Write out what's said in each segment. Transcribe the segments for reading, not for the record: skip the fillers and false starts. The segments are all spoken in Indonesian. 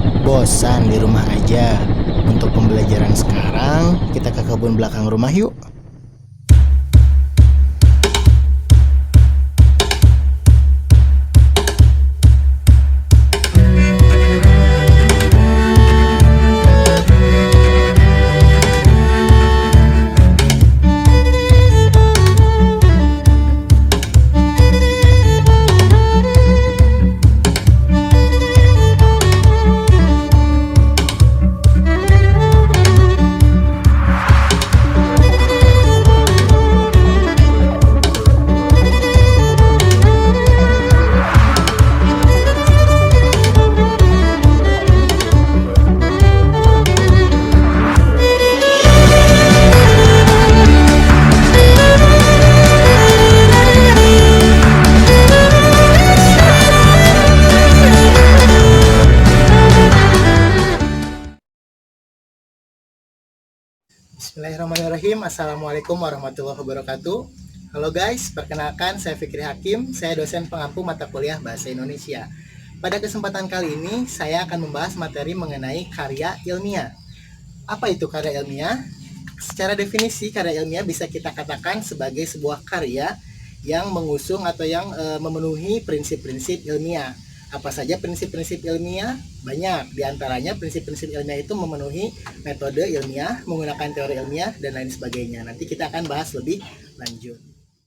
Bosan di rumah aja. Untuk pembelajaran sekarang, kita ke kebun belakang rumah yuk. Bismillahirrahmanirrahim. Assalamualaikum warahmatullahi wabarakatuh. Halo guys, perkenalkan saya Fikri Hakim. Saya dosen pengampu mata kuliah Bahasa Indonesia. Pada kesempatan kali ini, saya akan membahas materi mengenai karya ilmiah. Apa itu karya ilmiah? Secara definisi, karya ilmiah bisa kita katakan sebagai sebuah karya yang mengusung atau yang memenuhi prinsip-prinsip ilmiah. Apa saja prinsip-prinsip ilmiah? Banyak. Di antaranya prinsip-prinsip ilmiah itu memenuhi metode ilmiah, menggunakan teori ilmiah, dan lain sebagainya. Nanti kita akan bahas lebih lanjut.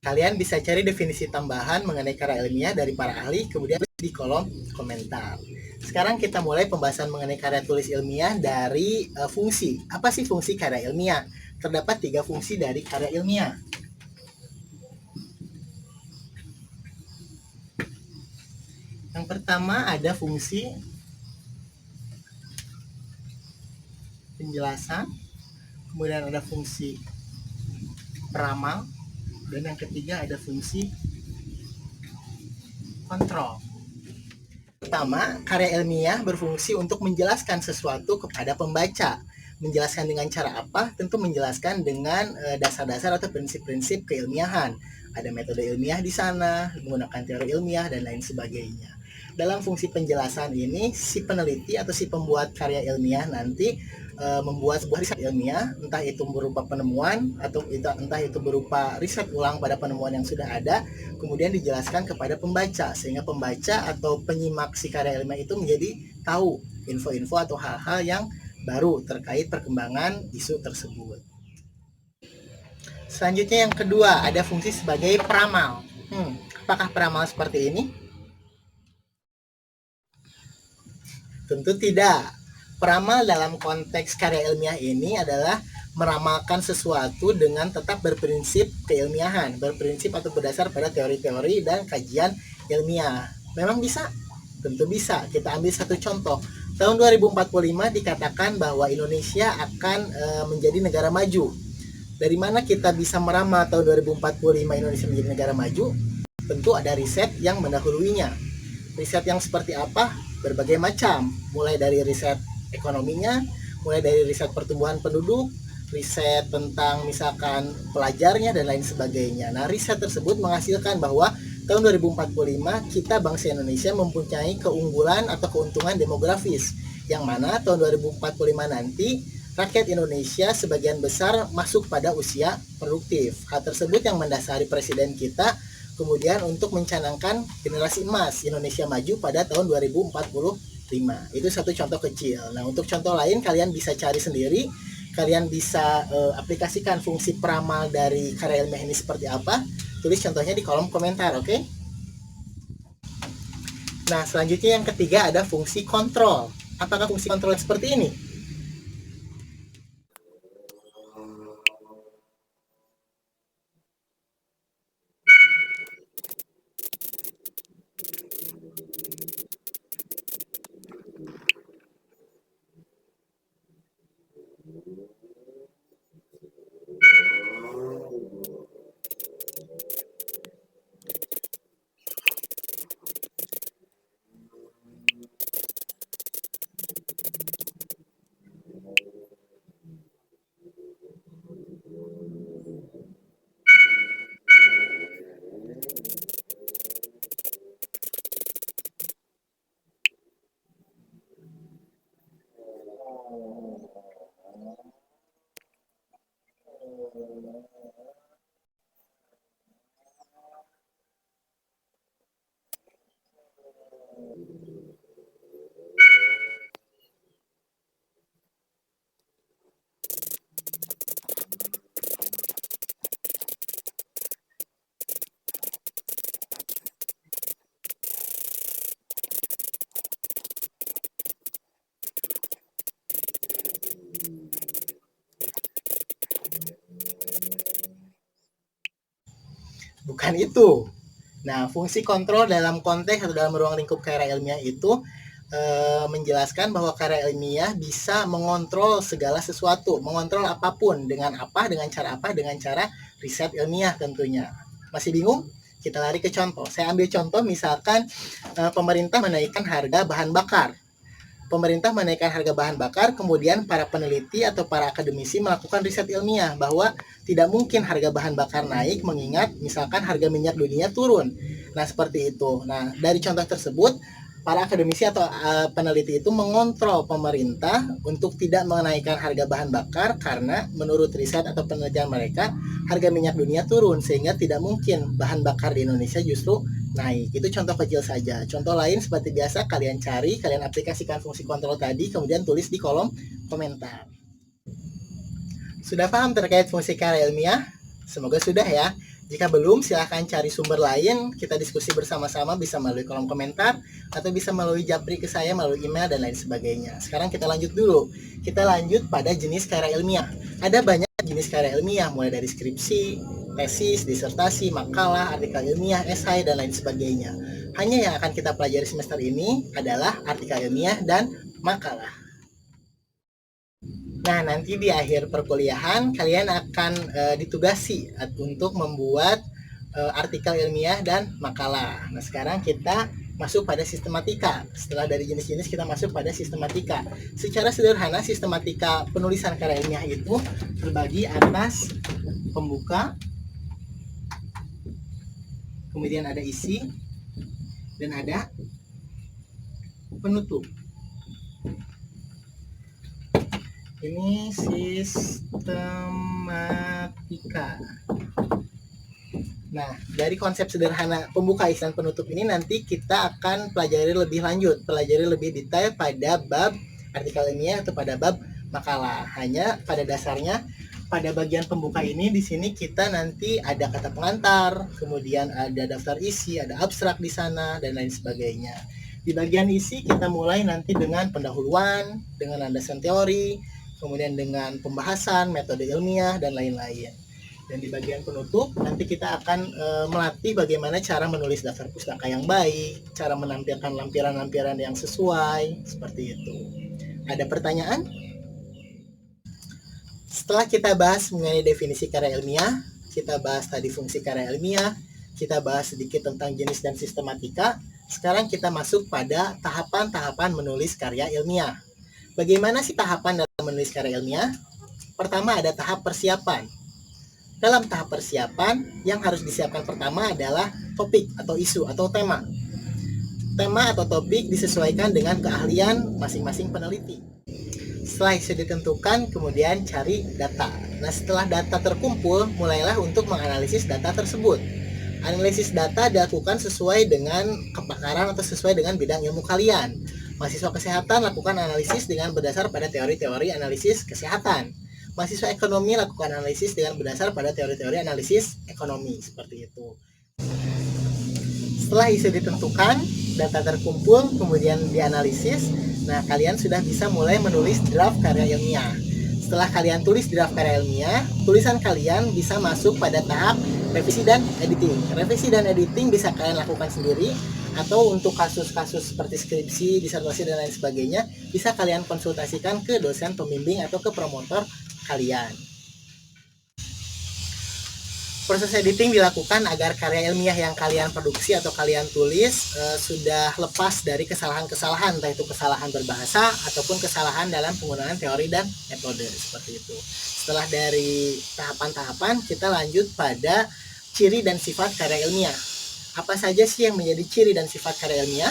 Kalian bisa cari definisi tambahan mengenai karya ilmiah dari para ahli, kemudian di kolom komentar. Sekarang kita mulai pembahasan mengenai karya tulis ilmiah dari fungsi. Apa sih fungsi karya ilmiah? Terdapat 3 fungsi dari karya ilmiah. Yang pertama ada fungsi penjelasan, kemudian ada fungsi peramal, dan yang ketiga ada fungsi kontrol. Pertama, karya ilmiah berfungsi untuk menjelaskan sesuatu kepada pembaca. Menjelaskan dengan cara apa? Tentu menjelaskan dengan dasar-dasar atau prinsip-prinsip keilmiahan. Ada metode ilmiah di sana, menggunakan teori ilmiah, dan lain sebagainya. Dalam fungsi penjelasan ini, si peneliti atau si pembuat karya ilmiah nanti membuat sebuah riset ilmiah, entah itu berupa penemuan atau entah itu berupa riset ulang pada penemuan yang sudah ada, kemudian dijelaskan kepada pembaca, sehingga pembaca atau penyimak si karya ilmiah itu menjadi tahu info-info atau hal-hal yang baru terkait perkembangan isu tersebut. Selanjutnya yang kedua, ada fungsi sebagai peramal. Apakah peramal seperti ini? Tentu tidak. Peramal dalam konteks karya ilmiah ini adalah meramalkan sesuatu dengan tetap berprinsip keilmiahan, berprinsip atau berdasar pada teori-teori dan kajian ilmiah. Memang bisa? Tentu bisa. Kita ambil satu contoh. Tahun 2045 dikatakan bahwa Indonesia akan menjadi negara maju. Dari mana kita bisa meramal tahun 2045 Indonesia menjadi negara maju? Tentu ada riset yang mendahuluinya. Riset yang seperti apa? Berbagai macam, mulai dari riset ekonominya, mulai dari riset pertumbuhan penduduk, riset tentang misalkan pelajarnya, dan lain sebagainya. Nah, riset tersebut menghasilkan bahwa tahun 2045 kita bangsa Indonesia mempunyai keunggulan atau keuntungan demografis, yang mana tahun 2045 nanti rakyat Indonesia sebagian besar masuk pada usia produktif. Hal tersebut yang mendasari presiden kita kemudian untuk mencanangkan generasi emas Indonesia maju pada tahun 2045. Itu satu contoh kecil. Nah, untuk contoh lain kalian bisa cari sendiri. Kalian bisa aplikasikan fungsi peramal dari karya ilmiah ini seperti apa. Tulis contohnya di kolom komentar, oke? Nah, selanjutnya yang ketiga ada fungsi kontrol. Apakah fungsi kontrol seperti ini? Bukan itu. Nah, fungsi kontrol dalam konteks atau dalam ruang lingkup karya ilmiah itu menjelaskan bahwa karya ilmiah bisa mengontrol segala sesuatu, mengontrol apapun dengan apa, dengan cara riset ilmiah tentunya. Masih bingung? Kita lari ke contoh. Saya ambil contoh misalkan pemerintah menaikkan harga bahan bakar. Pemerintah menaikkan harga bahan bakar, kemudian para peneliti atau para akademisi melakukan riset ilmiah bahwa tidak mungkin harga bahan bakar naik mengingat misalkan harga minyak dunia turun. Nah, seperti itu. Nah, dari contoh tersebut, para akademisi atau peneliti itu mengontrol pemerintah untuk tidak menaikkan harga bahan bakar karena menurut riset atau penelitian mereka harga minyak dunia turun sehingga tidak mungkin bahan bakar di Indonesia justru naik. Itu contoh kecil saja. Contoh lain seperti biasa kalian cari, kalian aplikasikan fungsi kontrol tadi, kemudian tulis di kolom komentar. Sudah paham terkait fungsi karya ilmiah? Semoga sudah ya. Jika belum, silahkan cari sumber lain, kita diskusi bersama-sama bisa melalui kolom komentar, atau bisa melalui japri ke saya, melalui email, dan lain sebagainya. Sekarang kita lanjut dulu. Kita lanjut pada jenis karya ilmiah. Ada banyak jenis karya ilmiah, mulai dari skripsi, tesis, disertasi, makalah, artikel ilmiah, esai, dan lain sebagainya. Hanya yang akan kita pelajari semester ini adalah artikel ilmiah dan makalah. Nah, nanti di akhir perkuliahan kalian akan ditugasi untuk membuat artikel ilmiah dan makalah. Nah, sekarang kita masuk pada sistematika. Setelah dari jenis-jenis kita masuk pada sistematika. Secara sederhana sistematika penulisan karya ilmiah itu terbagi atas pembuka, kemudian ada isi, dan ada penutup. Ini sistematika. Nah, dari konsep sederhana pembuka, isi, dan penutup ini nanti kita akan pelajari lebih lanjut, pelajari lebih detail pada bab artikel ilmiah atau pada bab makalah. Hanya pada dasarnya pada bagian pembuka ini di sini kita nanti ada kata pengantar, kemudian ada daftar isi, ada abstrak di sana dan lain sebagainya. Di bagian isi kita mulai nanti dengan pendahuluan, dengan landasan teori, kemudian dengan pembahasan, metode ilmiah, dan lain-lain. Dan di bagian penutup, nanti kita akan melatih bagaimana cara menulis daftar pustaka yang baik, cara menampilkan lampiran-lampiran yang sesuai, seperti itu. Ada pertanyaan? Setelah kita bahas mengenai definisi karya ilmiah, kita bahas tadi fungsi karya ilmiah, kita bahas sedikit tentang jenis dan sistematika, sekarang kita masuk pada tahapan-tahapan menulis karya ilmiah. Bagaimana sih tahapan dalam menulis karya ilmiah? Pertama ada tahap persiapan. Dalam tahap persiapan, yang harus disiapkan pertama adalah topik atau isu atau tema. Tema atau topik disesuaikan dengan keahlian masing-masing peneliti. Setelah isu ditentukan, kemudian cari data. Nah, setelah data terkumpul, mulailah untuk menganalisis data tersebut. Analisis data dilakukan sesuai dengan kepakaran atau sesuai dengan bidang ilmu kalian. Mahasiswa kesehatan lakukan analisis dengan berdasar pada teori-teori analisis kesehatan. Mahasiswa ekonomi lakukan analisis dengan berdasar pada teori-teori analisis ekonomi, seperti itu. Setelah isu ditentukan, data terkumpul, kemudian dianalisis, nah kalian sudah bisa mulai menulis draft karya ilmiah. Setelah kalian tulis draft karya ilmiah, tulisan kalian bisa masuk pada tahap revisi dan editing. Revisi dan editing bisa kalian lakukan sendiri, atau untuk kasus-kasus seperti skripsi, disertasi, dan lain sebagainya, bisa kalian konsultasikan ke dosen pembimbing atau ke promotor kalian. Proses editing dilakukan agar karya ilmiah yang kalian produksi atau kalian tulis sudah lepas dari kesalahan-kesalahan, entah itu kesalahan berbahasa ataupun kesalahan dalam penggunaan teori dan metode, seperti itu. Setelah dari tahapan-tahapan, kita lanjut pada ciri dan sifat karya ilmiah. Apa saja sih yang menjadi ciri dan sifat karya ilmiah?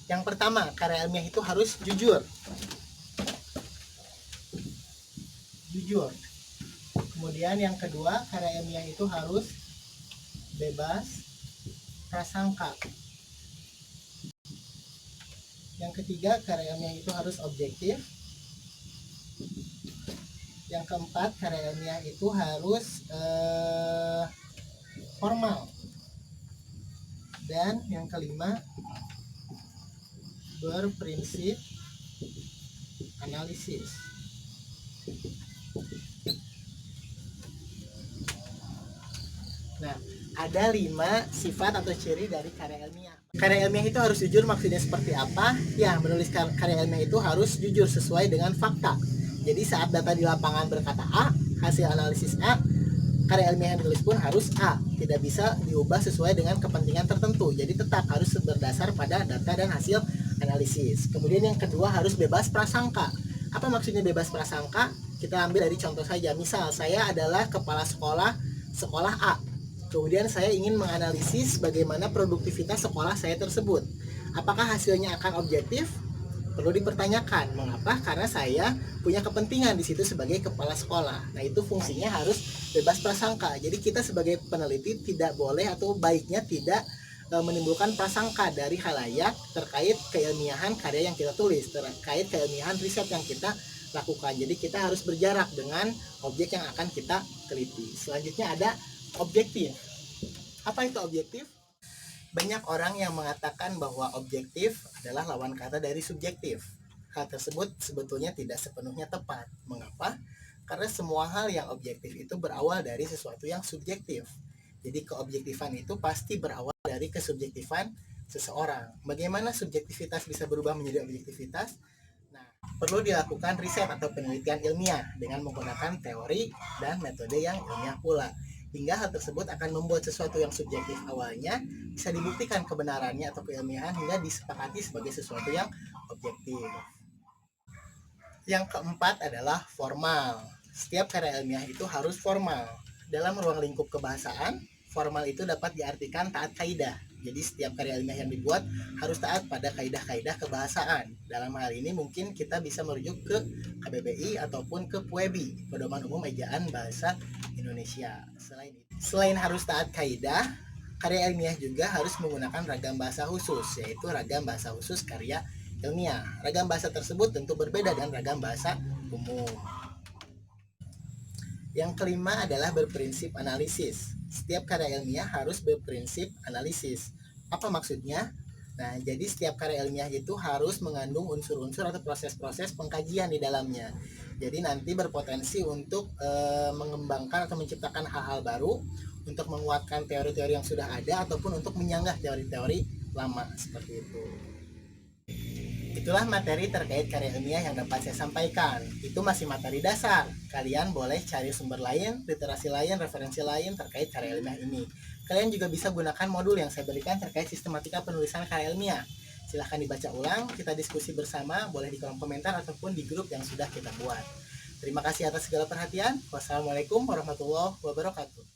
Yang pertama, karya ilmiah itu harus jujur. Jujur. Kemudian yang kedua, karya ilmiah itu harus bebas prasangka. Yang ketiga, karya ilmiah itu harus objektif. Yang keempat, karya ilmiah itu harus formal. Dan yang kelima, berprinsip analisis. Nah, ada 5 sifat atau ciri dari karya ilmiah. Karya ilmiah itu harus jujur, maksudnya seperti apa? Ya, menulis karya ilmiah itu harus jujur sesuai dengan fakta. Jadi saat data di lapangan berkata A, hasil analisis A, karya ilmiah yang ditulis pun harus A, tidak bisa diubah sesuai dengan kepentingan tertentu. Jadi tetap harus berdasar pada data dan hasil analisis. Kemudian yang kedua, harus bebas prasangka. Apa maksudnya bebas prasangka? Kita ambil dari contoh saja. Misal saya adalah kepala sekolah A. Kemudian saya ingin menganalisis bagaimana produktivitas sekolah saya tersebut. Apakah hasilnya akan objektif? Perlu dipertanyakan. Mengapa? Karena saya punya kepentingan di situ sebagai kepala sekolah. Nah, itu fungsinya harus bebas prasangka. Jadi kita sebagai peneliti tidak boleh atau baiknya tidak menimbulkan prasangka dari khalayak terkait keilmiahan karya yang kita tulis, terkait keilmiahan riset yang kita lakukan. Jadi kita harus berjarak dengan objek yang akan kita teliti. Selanjutnya ada objektif. Apa itu objektif? Banyak orang yang mengatakan bahwa objektif adalah lawan kata dari subjektif. Hal tersebut sebetulnya tidak sepenuhnya tepat. Mengapa? Karena semua hal yang objektif itu berawal dari sesuatu yang subjektif. Jadi keobjektifan itu pasti berawal dari kesubjektifan seseorang. Bagaimana subjektivitas bisa berubah menjadi objektivitas? Nah, perlu dilakukan riset atau penelitian ilmiah dengan menggunakan teori dan metode yang ilmiah pula. Hingga hal tersebut akan membuat sesuatu yang subjektif awalnya bisa dibuktikan kebenarannya atau keilmiahan hingga disepakati sebagai sesuatu yang objektif. Yang keempat adalah formal. Setiap karya ilmiah itu harus formal. Dalam ruang lingkup kebahasaan, formal itu dapat diartikan taat kaidah. Jadi setiap karya ilmiah yang dibuat harus taat pada kaidah-kaidah kebahasaan. Dalam hal ini mungkin kita bisa merujuk ke KBBI ataupun ke PUEBI, Pedoman Umum Ejaan Bahasa Indonesia. Selain harus taat kaidah, karya ilmiah juga harus menggunakan ragam bahasa khusus, yaitu ragam bahasa khusus karya ilmiah. Ragam bahasa tersebut tentu berbeda dengan ragam bahasa umum. Yang kelima adalah berprinsip analisis. Setiap karya ilmiah harus berprinsip analisis. Apa maksudnya? Nah, jadi setiap karya ilmiah itu harus mengandung unsur-unsur atau proses-proses pengkajian di dalamnya. Jadi nanti berpotensi untuk mengembangkan atau menciptakan hal-hal baru, untuk menguatkan teori-teori yang sudah ada, ataupun untuk menyanggah teori-teori lama, seperti itu. Itulah materi terkait karya ilmiah yang dapat saya sampaikan. Itu masih materi dasar. Kalian boleh cari sumber lain, literasi lain, referensi lain terkait karya ilmiah ini. Kalian juga bisa gunakan modul yang saya berikan terkait sistematika penulisan karya ilmiah. Silahkan dibaca ulang, kita diskusi bersama, boleh di kolom komentar ataupun di grup yang sudah kita buat. Terima kasih atas segala perhatian. Wassalamualaikum warahmatullahi wabarakatuh.